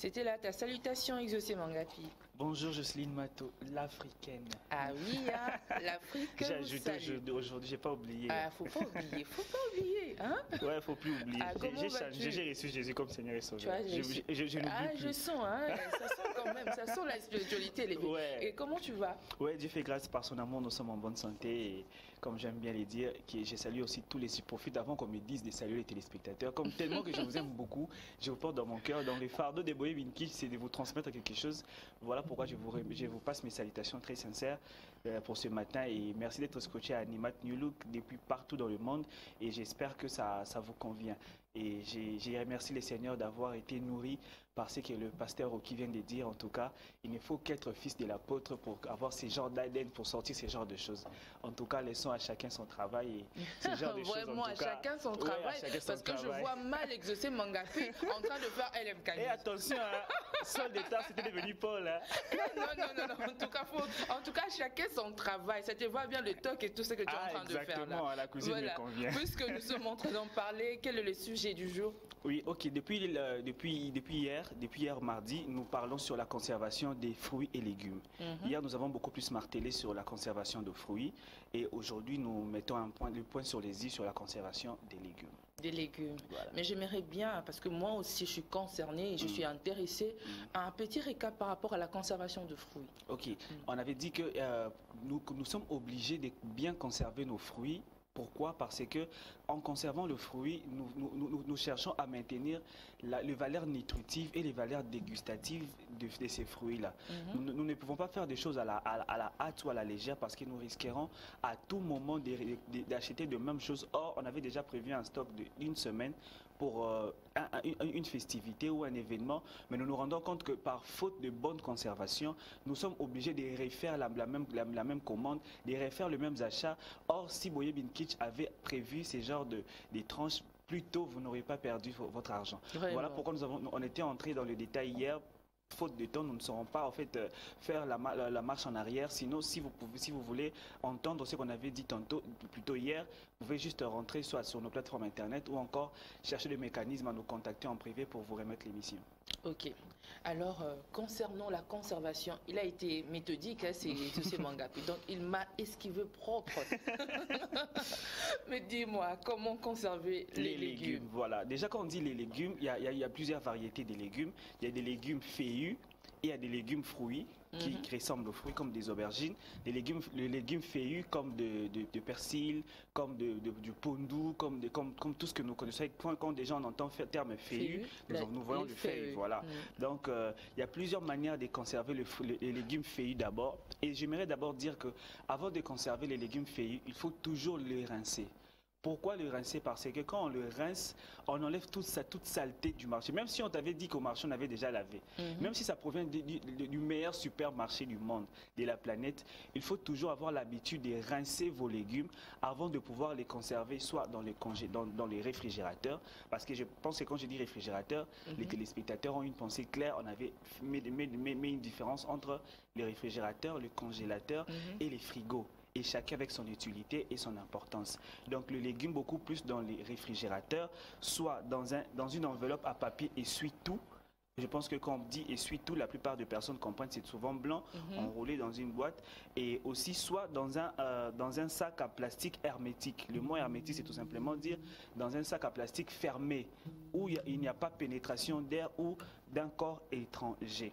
C'était là ta salutation exaucée, Mangapi. Bonjour Jocelyne Mato, l'Africaine. Ah oui, hein, l'Afrique. J'ai ajouté aujourd'hui, j'ai pas oublié. Ah, faut pas oublier, hein. Ouais, faut plus oublier. Ah, j'ai reçu Jésus comme Seigneur et Sauveur. Je n'oublie plus. Je sens, hein, ça sent quand même, ça sent la spiritualité. Ouais. Et comment tu vas? Ouais, Dieu fait grâce par son amour, nous sommes en bonne santé. Et comme j'aime bien les dire, je salue aussi tous les. Je profite avant qu'on me dise de saluer les téléspectateurs. Comme tellement que je vous aime beaucoup, je vous porte dans mon cœur. Dans les fardeaux de Boye Winkich, c'est de vous transmettre quelque chose. Voilà pourquoi je vous passe mes salutations très sincères pour ce matin. Et merci d'être scotché à Animat New Look depuis partout dans le monde. Et j'espère que ça vous convient. Et j'ai remercié les seigneurs d'avoir été nourris par ce que le pasteur Rocky vient de dire. En tout cas, il ne faut qu'être fils de l'apôtre pour avoir ces genres d'ADN, pour sortir ces genres de choses. En tout cas, laissons à chacun son travail et ces genres de choses. Vraiment, à chacun son travail, parce que je vois mal exaucer Mangapi en train de faire LMK. Et attention, hein, Sol d'État, c'était devenu Paul. Hein. Non. En tout cas, chacun son travail. Ça te voit bien le toc et tout ce que tu es en train de faire là. Exactement, la cuisine me convient. Puisque nous sommes en train d'en parler, quel est le sujet du jour? Oui, ok. Depuis hier mardi, nous parlons sur la conservation des fruits et légumes. Hier, nous avons beaucoup plus martelé sur la conservation de fruits et aujourd'hui, nous mettons le point sur les i sur la conservation des légumes. Des légumes. Voilà. Mais j'aimerais bien, parce que moi aussi je suis concernée et je suis intéressée, à un petit récap par rapport à la conservation de fruits. Ok, on avait dit que nous sommes obligés de bien conserver nos fruits. Pourquoi? Parce que en conservant le fruit, nous cherchons à maintenir les valeurs nutritives et les valeurs dégustatives de ces fruits-là. Nous ne pouvons pas faire des choses à la hâte ou à la légère parce que nous risquerons à tout moment d'acheter de mêmes choses. Or, on avait déjà prévu un stock d'une semaine pour une festivité ou un événement, mais nous nous rendons compte que par faute de bonne conservation, nous sommes obligés de refaire la même commande, de refaire le même achat. Or, si Boye Winkich avait prévu ces genres de tranches, plus tôt, vous n'aurez pas perdu votre argent. Vraiment. Voilà pourquoi on était entré dans le détail hier. Faute de temps, nous ne saurons pas en fait faire la marche en arrière. Sinon, si vous voulez entendre ce qu'on avait dit plutôt hier, vous pouvez juste rentrer soit sur nos plateformes internet ou encore chercher le mécanisme à nous contacter en privé pour vous remettre l'émission. Ok. Alors, concernant la conservation, il a été méthodique, hein, c'est Mangapi. Donc, il m'a esquivé propre. Mais dis-moi, comment conserver les légumes? Voilà. Déjà, quand on dit les légumes, il y a plusieurs variétés de légumes. Il y a des légumes feuillus et il y a des légumes fruits qui ressemblent aux fruits comme des aubergines. Les légumes feuillus comme de persil, comme du pondu, comme tout ce que nous connaissons. Quand déjà on entend le terme feuillu, nous voyons le feuille. Voilà. Donc il y a plusieurs manières de conserver les légumes feuillus d'abord. Et j'aimerais d'abord dire que avant de conserver les légumes feuillus, il faut toujours les rincer. Pourquoi le rincer? Parce que quand on le rince, on enlève toute saleté du marché. Même si on t'avait dit qu'au marché, on avait déjà lavé. Même si ça provient du meilleur supermarché du monde, de la planète, il faut toujours avoir l'habitude de rincer vos légumes avant de pouvoir les conserver, soit dans les réfrigérateurs. Parce que je pense que quand je dis réfrigérateur, les téléspectateurs ont une pensée claire. On avait mis une différence entre les réfrigérateurs, le congélateur et les frigos. Et chacun avec son utilité et son importance. Donc le légume beaucoup plus dans les réfrigérateurs, soit dans une enveloppe à papier essuie-tout. Je pense que quand on dit essuie-tout, la plupart des personnes comprennent, c'est souvent blanc, enroulé dans une boîte. Et aussi soit dans un sac à plastique hermétique. Le mot hermétique, c'est tout simplement dire dans un sac à plastique fermé, où il n'y a pas pénétration d'air ou d'un corps étranger.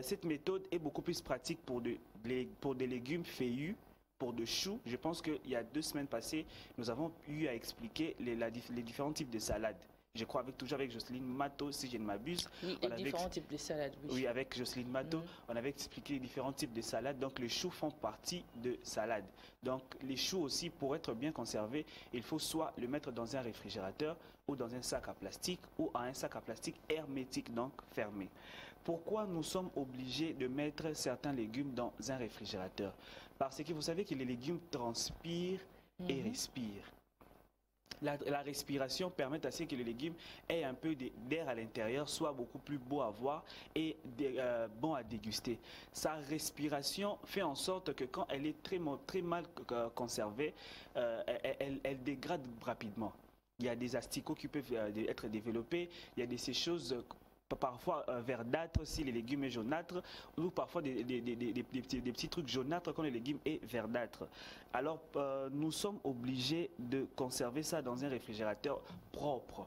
Cette méthode est beaucoup plus pratique pour des légumes feuillus. Pour de choux, je pense qu'il y a 2 semaines passées, nous avons eu à expliquer les différents types de salades. Je crois toujours avec Jocelyne Mato, si je ne m'abuse. Oui, les différents types de salades. Oui, avec Jocelyne Mato, on avait expliqué les différents types de salades. Donc les choux font partie de salades. Donc les choux aussi, pour être bien conservés, il faut soit le mettre dans un réfrigérateur ou dans un sac à plastique ou à un sac à plastique hermétique, donc fermé. Pourquoi nous sommes obligés de mettre certains légumes dans un réfrigérateur? Parce que vous savez que les légumes transpirent et respirent. La respiration permet à ce que les légumes aient un peu d'air à l'intérieur, soit beaucoup plus beau à voir et bon à déguster. Sa respiration fait en sorte que quand elle est très mal conservée, elle dégrade rapidement. Il y a des asticots qui peuvent être développés, il y a ces choses parfois verdâtres si les légumes sont jaunâtres, ou parfois des petits trucs jaunâtres quand les légumes sont verdâtres. Alors, nous sommes obligés de conserver ça dans un réfrigérateur propre.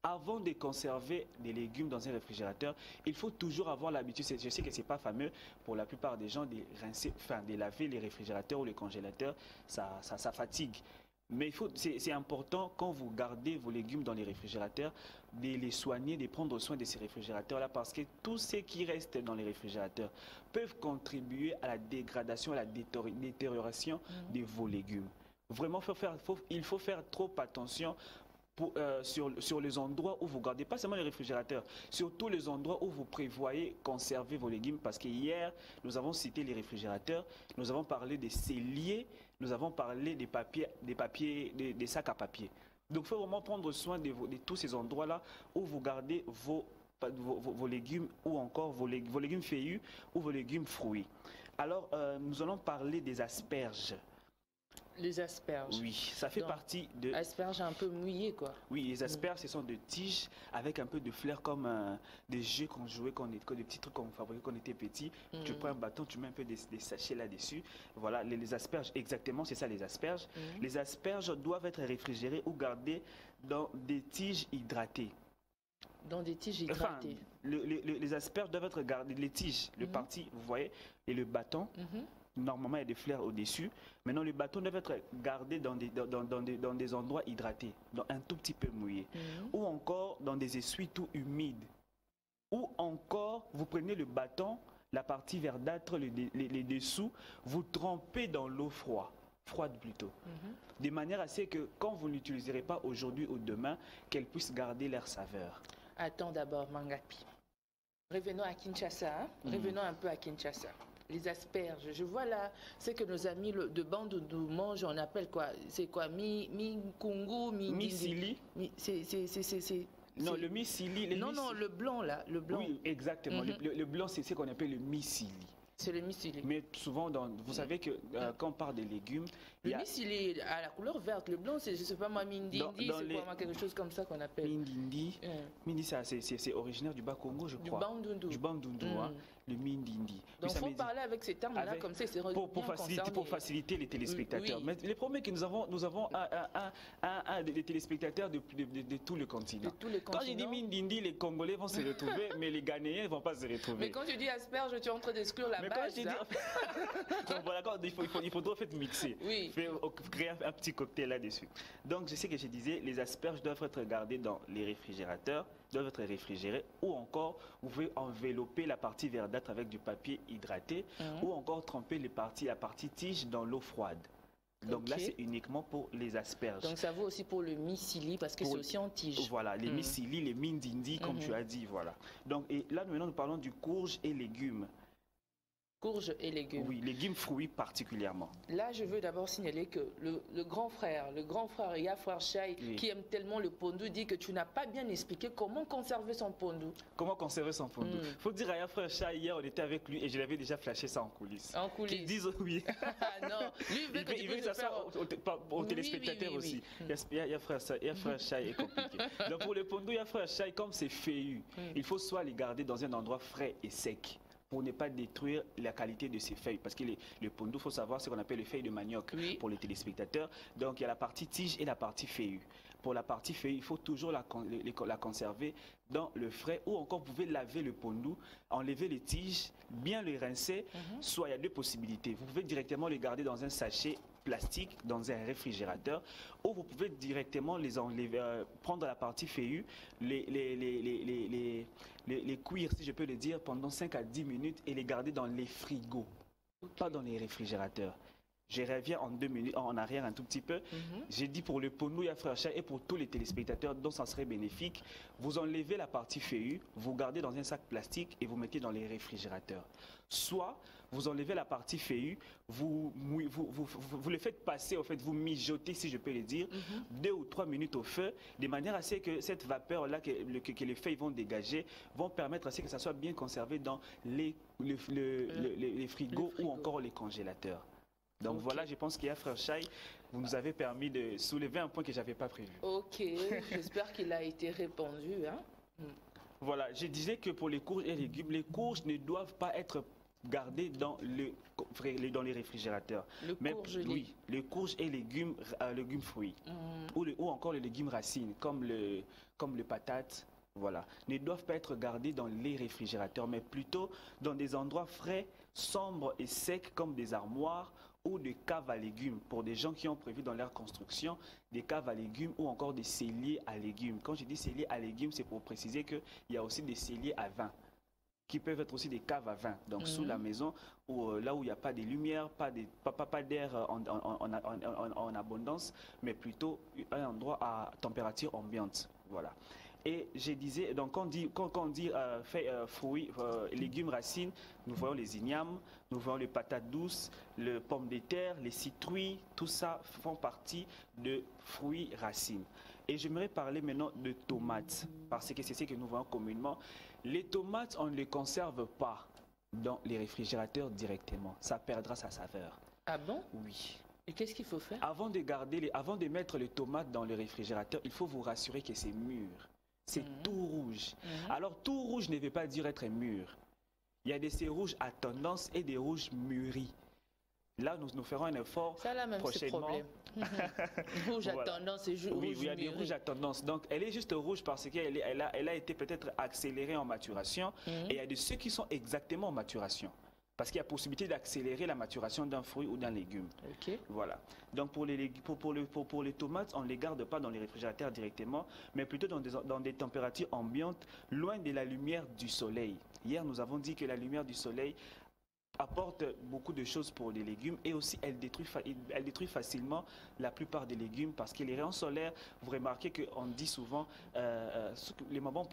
Avant de conserver des légumes dans un réfrigérateur, il faut toujours avoir l'habitude, je sais que ce n'est pas fameux pour la plupart des gens, de rincer, enfin de laver les réfrigérateurs ou les congélateurs, ça fatigue. Mais c'est important quand vous gardez vos légumes dans les réfrigérateurs, de les soigner, de prendre soin de ces réfrigérateurs-là, parce que tout ce qui reste dans les réfrigérateurs peuvent contribuer à la dégradation, à la détérioration de vos légumes. Vraiment, il faut faire trop attention sur les endroits où vous gardez, pas seulement les réfrigérateurs, surtout les endroits où vous prévoyez conserver vos légumes, parce que hier, nous avons cité les réfrigérateurs, nous avons parlé des celliers, nous avons parlé des sacs à papier. Donc, il faut vraiment prendre soin de tous ces endroits-là où vous gardez vos légumes ou encore vos légumes feuillus ou vos légumes fruits. Alors, nous allons parler des asperges. Les asperges. Oui, ça fait partie de... Asperges un peu mouillées, quoi. Oui, les asperges, ce sont des tiges avec un peu de fleurs comme des jeux qu'on jouait, des petits trucs qu'on fabriquait quand on était petit. Tu prends un bâton, tu mets un peu des sachets là-dessus. Voilà, les asperges, exactement, c'est ça les asperges. Les asperges doivent être réfrigérées ou gardées dans des tiges hydratées. Dans des tiges hydratées. Enfin, les asperges doivent être gardées, les tiges, le parti, vous voyez, et le bâton. Normalement, il y a des fleurs au-dessus. Maintenant, le bâton doit être gardé dans des endroits hydratés, un tout petit peu mouillés. Ou encore dans des essuies tout humides. Ou encore, vous prenez le bâton, la partie verdâtre, les dessous, vous trempez dans l'eau froide plutôt. De manière à ce que quand vous n'utiliserez pas aujourd'hui ou demain, qu'elles puissent garder leur saveur. Attends d'abord, Mangapi. Revenons à Kinshasa. Revenons un peu à Kinshasa. Les asperges, je vois là, c'est que nos amis de Bandundu mangent, on appelle quoi? C'est quoi? Mi-kungu, mi-sili. Non, le mi-sili. Non, le blanc là, le blanc. Oui, exactement. Le blanc, c'est ce qu'on appelle le mi-sili. C'est le mi-sili. Mais souvent, vous savez que quand on parle des légumes... Le mi-sili à la couleur verte, le blanc, c'est, je sais pas moi, mindindi, c'est quoi, quelque chose comme ça qu'on appelle. Mindindi, c'est originaire du Bas-Congo, je crois. Du Bandundu, hein, le mindindi. Donc il faut parler avec ces termes-là, comme ça, c'est pour faciliter les téléspectateurs. Mais le problème est que nous avons des téléspectateurs de tout le continent. Quand je dis mindindi, les Congolais vont se retrouver, mais les Ghanéens ne vont pas se retrouver. Mais quand tu dis asperge, tu es en train d'exclure la base. Donc voilà, il faudra en fait mixer. Oui. Créer un petit cocktail là-dessus. Donc je sais que je disais, les asperges doivent être gardées dans les réfrigérateurs, doivent être réfrigérées, ou encore vous pouvez envelopper la partie verdâtre avec du papier hydraté, ou encore tremper la partie tige dans l'eau froide. Donc là, c'est uniquement pour les asperges. Donc ça vaut aussi pour le mi-sili parce que c'est aussi en tige. Voilà, les mi-sili, les mindindi, comme tu as dit, voilà. Donc et là, maintenant, nous parlons du courge et légumes. Courges et légumes. Oui, légumes fruits particulièrement. Là, je veux d'abord signaler que le grand frère Yafrère Chai, qui aime tellement le pondu, dit que tu n'as pas bien expliqué comment conserver son pondu. Comment conserver son pondu? Faut dire à Yafrère Chai, hier, on était avec lui et je l'avais déjà flashé ça en coulisses. En coulisses. Qu'ils disent oui. Non, lui, il veut que ça soit aux téléspectateurs aussi. Yafrère Chai est compliqué. Donc pour le pondu, Yafrère Chai, comme c'est feuillu, il faut soit les garder dans un endroit frais et sec, pour ne pas détruire la qualité de ces feuilles. Parce que le pondu, il faut savoir ce qu'on appelle les feuilles de manioc pour les téléspectateurs. Donc il y a la partie tige et la partie feuillue. Pour la partie feuillue, il faut toujours la conserver dans le frais, ou encore vous pouvez laver le pondu, enlever les tiges, bien les rincer. Soit il y a deux possibilités. Vous pouvez directement les garder dans un sachet plastique, dans un réfrigérateur, ou vous pouvez directement les enlever, prendre la partie feuillue, les cuire, si je peux le dire, pendant 5 à 10 minutes et les garder dans les frigos, pas dans les réfrigérateurs. Je reviens en 2 minutes, en arrière un tout petit peu. J'ai dit pour le pondu Yafrère Chai et pour tous les téléspectateurs dont ça serait bénéfique, vous enlevez la partie feuillue, vous gardez dans un sac plastique et vous mettez dans les réfrigérateurs. Soit vous enlevez la partie feuillue, vous le faites passer, en fait, vous mijotez, si je peux le dire, 2 ou 3 minutes au feu, de manière à ce que cette vapeur-là que les feuilles vont dégager, vont permettre à ce que ça soit bien conservé dans les frigos ou encore les congélateurs. Donc voilà, je pense qu'Yafrère Chai, vous nous avez permis de soulever un point que je n'avais pas prévu. Ok, j'espère qu'il a été répondu. Hein? Voilà, je disais que pour les courges et les courges ne doivent pas être gardées dans les réfrigérateurs. Le courge gelé. Oui, les courges et légumes fruits. Ou encore les légumes racines, comme le patate, voilà, ne doivent pas être gardés dans les réfrigérateurs, mais plutôt dans des endroits frais, sombres et secs, comme des armoires ou des caves à légumes, pour des gens qui ont prévu dans leur construction des caves à légumes ou encore des celliers à légumes. Quand je dis celliers à légumes, c'est pour préciser qu'il y a aussi des celliers à vin, qui peuvent être aussi des caves à vin, donc sous la maison, là où il n'y a pas de lumière, pas d'air en abondance, mais plutôt un endroit à température ambiante. Voilà. Et je disais, donc quand on dit fruits, légumes, racines, nous voyons les ignames, nous voyons les patates douces, les pommes de terre, les citrouilles, tout ça font partie de fruits, racines. Et j'aimerais parler maintenant de tomates, parce que c'est ce que nous voyons communément. Les tomates, on ne les conserve pas dans les réfrigérateurs directement. Ça perdra sa saveur. Ah bon? Oui. Et qu'est-ce qu'il faut faire? Avant de mettre les tomates dans le réfrigérateur, il faut vous rassurer que c'est mûr. C'est tout rouge. Alors, tout rouge ne veut pas dire être mûr. Il y a des rouges à tendance et des rouges mûris. Là, nous ferons un effort ça, là, même, prochainement. Rouge à tendance et rouge oui, il y a des mûri. rouges à tendance. Donc, elle est juste rouge parce qu'elle a été peut-être accélérée en maturation. Et il y a de ceux qui sont exactement en maturation. Parce qu'il y a possibilité d'accélérer la maturation d'un fruit ou d'un légume. Okay. Voilà. Donc pour les tomates, on ne les garde pas dans les réfrigérateurs directement, mais plutôt dans des températures ambiantes, loin de la lumière du soleil. Hier, nous avons dit que la lumière du soleil apporte beaucoup de choses pour les légumes et aussi elle détruit facilement la plupart des légumes parce que les rayons solaires, vous remarquez qu'on dit souvent, les mamans,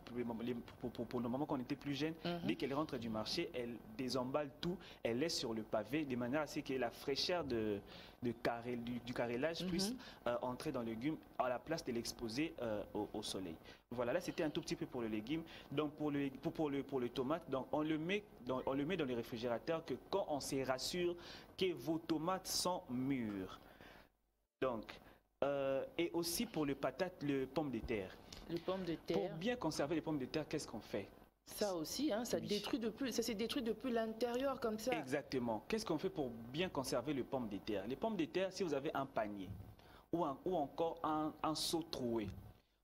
pour nos mamans quand on était plus jeunes, dès qu'elles rentrent du marché, elles désemballent tout, elles laissent sur le pavé de manière à ce que la fraîcheur du carrelage puisse entrer dans le légume à la place de l'exposer au soleil. Voilà, là c'était un tout petit peu pour le légume. Donc pour le tomate, donc on le met dans les réfrigérateurs que quand on se rassure que vos tomates sont mûres. Donc, et aussi pour les patates, les pommes de terre. Les pommes de terre. Pour bien conserver les pommes de terre, qu'est-ce qu'on fait? Ça aussi, hein, ça s'est détruit depuis l'intérieur comme ça. Exactement. Qu'est-ce qu'on fait pour bien conserver les pommes de terre? Les pommes de terre, si vous avez un panier ou encore un seau troué,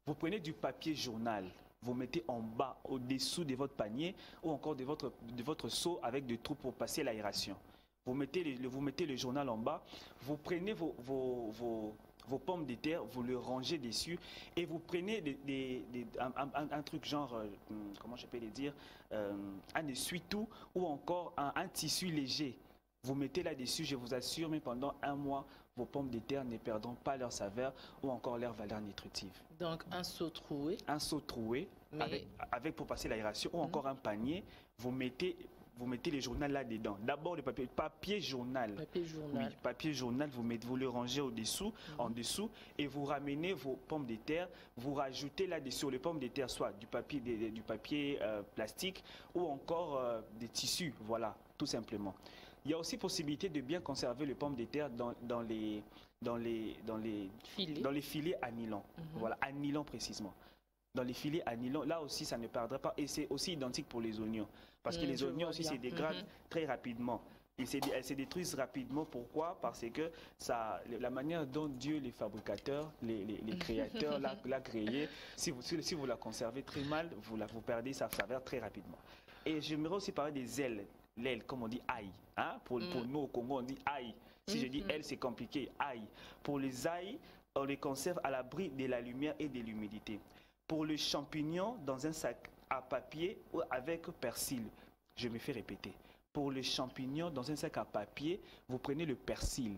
vous prenez du papier journal, vous mettez en bas, au-dessous de votre panier ou encore de votre seau avec des trous pour passer l'aération. Vous mettez le journal en bas, vous prenez vos pommes de terre, vous le rangez dessus et vous prenez un truc genre, comment je peux le dire, un essuie-tout ou encore un tissu léger. Vous mettez là-dessus, je vous assure, mais pendant un mois, vos pommes de terre ne perdront pas leur saveur ou encore leur valeur nutritive. Donc un seau troué. Un seau troué avec pour passer l'aération ou encore un panier, vous mettez les journaux là-dedans. D'abord le papier journal. Papier journal. Oui, papier journal, vous le rangez au-dessous, en dessous, et vous ramenez vos pommes de terre, vous rajoutez là-dessus sur les pommes de terre, soit du papier plastique ou encore des tissus, voilà, tout simplement. Il y a aussi possibilité de bien conserver les pommes de terre dans les filets à nylon. Voilà, à nylon précisément. Dans les filets à nylon, là aussi ça ne perdra pas. Et c'est aussi identique pour les oignons. Parce que les oignons aussi se dégradent très rapidement. Elles se détruisent rapidement. Pourquoi? Parce que la manière dont Dieu, les fabricateurs, les créateurs l'a créé, si vous la conservez très mal, vous perdez sa saveur très rapidement. Et j'aimerais aussi parler des ailes. L'aile, comme on dit ail. Hein? Pour nous au Congo, on dit ail. Si je dis aile, c'est compliqué. Ail. Pour les ail, on les conserve à l'abri de la lumière et de l'humidité. Pour le champignon, dans un sac à papier ou avec persil. Je me fais répéter. Pour le champignon, dans un sac à papier, vous prenez le persil.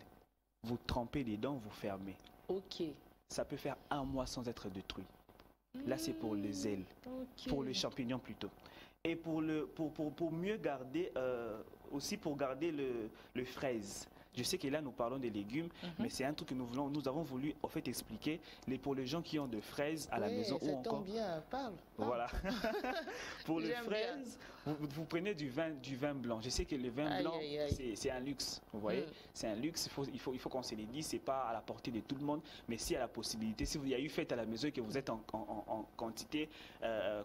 Vous trempez dedans, vous fermez. Ok. Ça peut faire un mois sans être détruit. Là, c'est pour les ailes. Okay. Pour le champignon plutôt. Et pour mieux garder, aussi pour garder le fraise. Je sais que là, nous parlons des légumes, mais c'est un truc que nous avons voulu en fait expliquer pour les gens qui ont de fraises à la maison ou encore. Bien, parle. Voilà. Pour les fraises, vous prenez du vin blanc. Je sais que le vin blanc, c'est un luxe. Vous voyez, c'est un luxe. Il faut qu'on se le dise. C'est pas à la portée de tout le monde, mais si à la possibilité, si vous y a eu fête à la maison et que vous êtes en quantité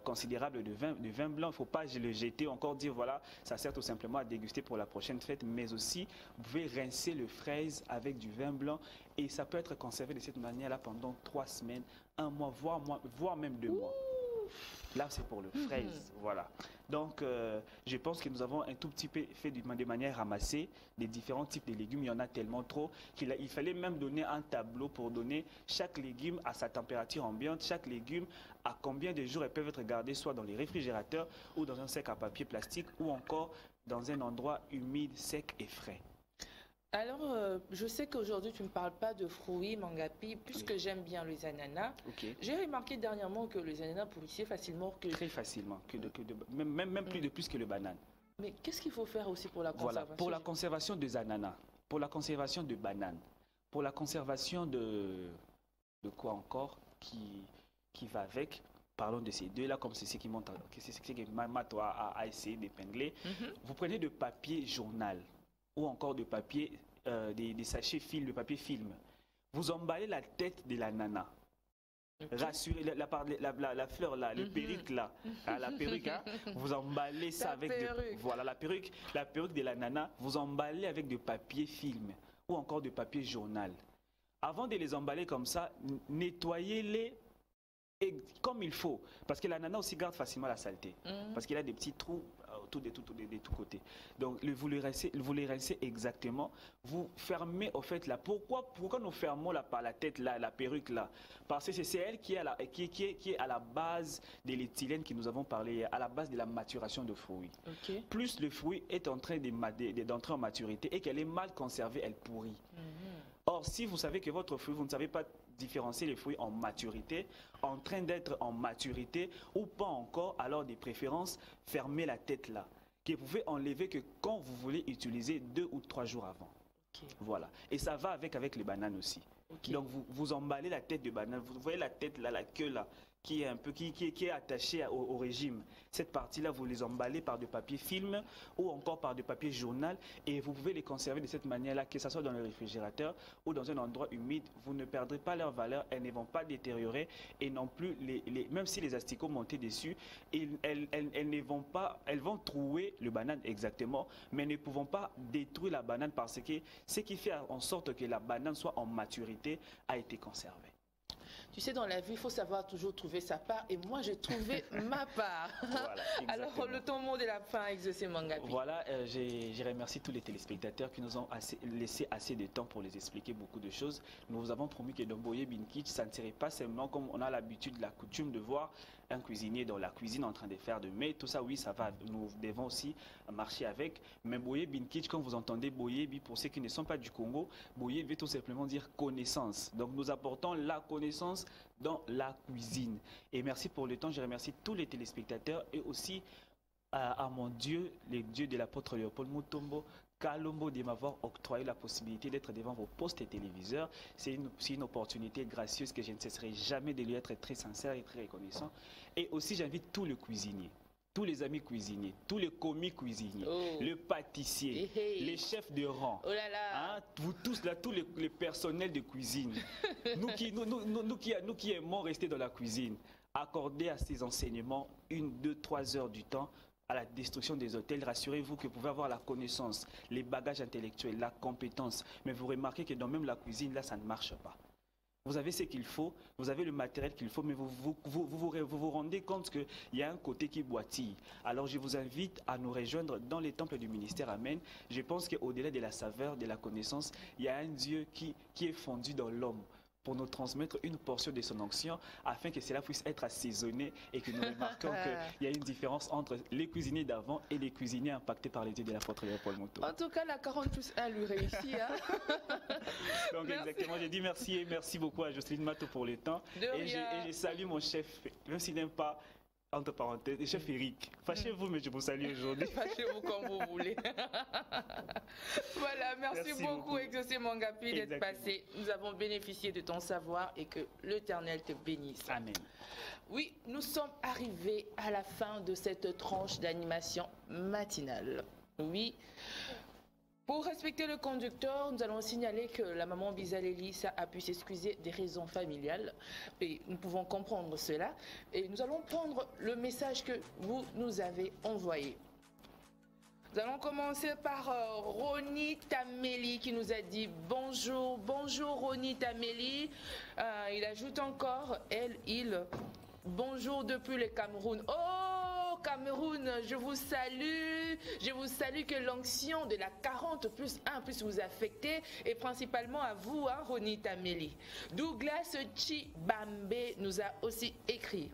considérable de vin blanc, il ne faut pas le jeter, encore dire voilà, ça sert tout simplement à déguster pour la prochaine fête, mais aussi vous pouvez rincer le fraise avec du vin blanc et ça peut être conservé de cette manière-là pendant 3 semaines, 1 mois, voire même 2 mois. Là, c'est pour le fraise, voilà. Donc, je pense que nous avons un tout petit peu fait de manière ramassée des différents types de légumes. Il y en a tellement trop qu'il fallait même donner un tableau pour donner chaque légume à sa température ambiante, chaque légume à combien de jours elles peuvent être gardées, soit dans les réfrigérateurs ou dans un sac à papier plastique ou encore dans un endroit humide, sec et frais. Alors, je sais qu'aujourd'hui, tu ne me parles pas de fruits, Mangapi, puisque j'aime bien les ananas. J'ai remarqué dernièrement que les ananas pourrissaient facilement. Très facilement, même plus que le banane. Mais qu'est-ce qu'il faut faire aussi pour la conservation? Voilà, pour la conservation des ananas, pour la conservation de bananes, pour la conservation de quoi encore qui va avec. Parlons de ces deux-là, comme c'est ce qui montre, c'est ce que Mato a essayé d'épingler. Vous prenez de papier journal ou encore de papier, des sachets film, de papier film. Vous emballez la tête de l'ananas. Rassurez la fleur là, le perruque là, la perruque, hein, vous emballez ça avec voilà la perruque de l'ananas, vous emballez avec de papier film ou encore de papier journal. Avant de les emballer comme ça, nettoyez-les comme il faut, parce que l'ananas aussi garde facilement la saleté, parce qu'il a des petits trous autour de tous côtés. Donc vous les rincez exactement, vous fermez au fait là. Pourquoi nous fermons là par la tête là, la perruque là? Parce que c'est elle qui est à la base de l'éthylène que nous avons parlé, à la base de la maturation de fruits. Plus le fruit est en train d'entrer en maturité et qu'elle est mal conservée, elle pourrit. Or, si vous savez que votre fruit, vous ne savez pas différencier les fruits en maturité, en train d'être en maturité ou pas encore, alors des préférences, fermez la tête là, que vous pouvez enlever que quand vous voulez utiliser 2 ou 3 jours avant. Voilà. Et ça va avec les bananes aussi. Donc vous emballez la tête de banane, vous voyez la tête là, la queue là, qui est attachée au régime. Cette partie-là, vous les emballez par de papier film ou encore par de papier journal et vous pouvez les conserver de cette manière-là, que ce soit dans le réfrigérateur ou dans un endroit humide. Vous ne perdrez pas leur valeur, elles ne vont pas détériorer et non plus, même si les asticots montent dessus, elles vont trouer le banane exactement, mais ne pouvons pas détruire la banane parce que ce qui fait en sorte que la banane soit en maturité a été conservée. Tu sais, dans la vie, il faut savoir toujours trouver sa part. Et moi, j'ai trouvé ma part. Voilà, alors, le temps mot de la fin, Exaucé Mangapi. Voilà, je remercie tous les téléspectateurs qui nous ont laissé assez de temps pour les expliquer beaucoup de choses. Nous vous avons promis que dans Boye Binkitch, ça ne serait pas seulement comme on a l'habitude, la coutume de voir un cuisinier dans la cuisine en train de faire de mets. Tout ça, oui, ça va. Nous devons aussi marcher avec. Mais Boye Binkitch, quand vous entendez Boye, pour ceux qui ne sont pas du Congo, Boye veut tout simplement dire connaissance. Donc, nous apportons la connaissance dans la cuisine. Et merci pour le temps. Je remercie tous les téléspectateurs et aussi à mon Dieu, le Dieu de l'apôtre Léopold Mutombo Kalombo, de m'avoir octroyé la possibilité d'être devant vos postes et téléviseurs. C'est une opportunité gracieuse que je ne cesserai jamais de lui être très sincère et très reconnaissant. Et aussi, j'invite tous les cuisiniers, tous les amis cuisiniers, tous les commis cuisiniers, le pâtissier, les chefs de rang, vous tous là, tous les personnels de cuisine, nous qui aimons rester dans la cuisine, accordez à ces enseignements 1, 2, 3 heures du temps à la destruction des hôtels. Rassurez-vous que vous pouvez avoir la connaissance, les bagages intellectuels, la compétence, mais vous remarquez que dans même la cuisine, là, ça ne marche pas. Vous avez ce qu'il faut, vous avez le matériel qu'il faut, mais vous vous rendez compte qu'il y a un côté qui boitille. Alors je vous invite à nous rejoindre dans les temples du ministère Amen. Je pense qu'au-delà de la saveur, de la connaissance, il y a un Dieu qui est fondu dans l'homme pour nous transmettre une portion de son onction afin que cela puisse être assaisonné et que nous remarquons qu'il y a une différence entre les cuisiniers d'avant et les cuisiniers impactés par les dieux de l'apôtre Léopold Mutombo. En tout cas, la 40+1 lui réussit. Hein. Donc merci. Exactement, j'ai dit merci et merci beaucoup à Jocelyne Mato pour le temps. Et je salue mon chef, même s'il n'aime pas entre parenthèses, et chef Eric. Fâchez-vous, mais je vous salue aujourd'hui. Fâchez-vous comme vous voulez. Voilà, merci beaucoup, Exaucé Mangapi, d'être passé. Nous avons bénéficié de ton savoir et que l'Éternel te bénisse. Amen. Oui, nous sommes arrivés à la fin de cette tranche d'animation matinale. Oui. Pour respecter le conducteur, nous allons signaler que la maman Bizalélis a pu s'excuser des raisons familiales et nous pouvons comprendre cela. Et nous allons prendre le message que vous nous avez envoyé. Nous allons commencer par Roni Taméli qui nous a dit bonjour, bonjour Roni Taméli. Il ajoute encore, il, bonjour depuis le Cameroun. Oh Cameroun, je vous salue que l'onction de la 40+1 puisse vous affecter et principalement à vous, hein, Roni Taméli. Douglas Chibambe nous a aussi écrit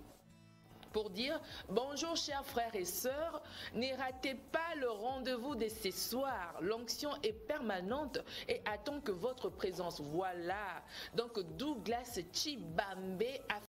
pour dire bonjour chers frères et sœurs, ne ratez pas le rendez-vous de ce soir. L'onction est permanente et attend que votre présence. Voilà. Donc Douglas Chibambe a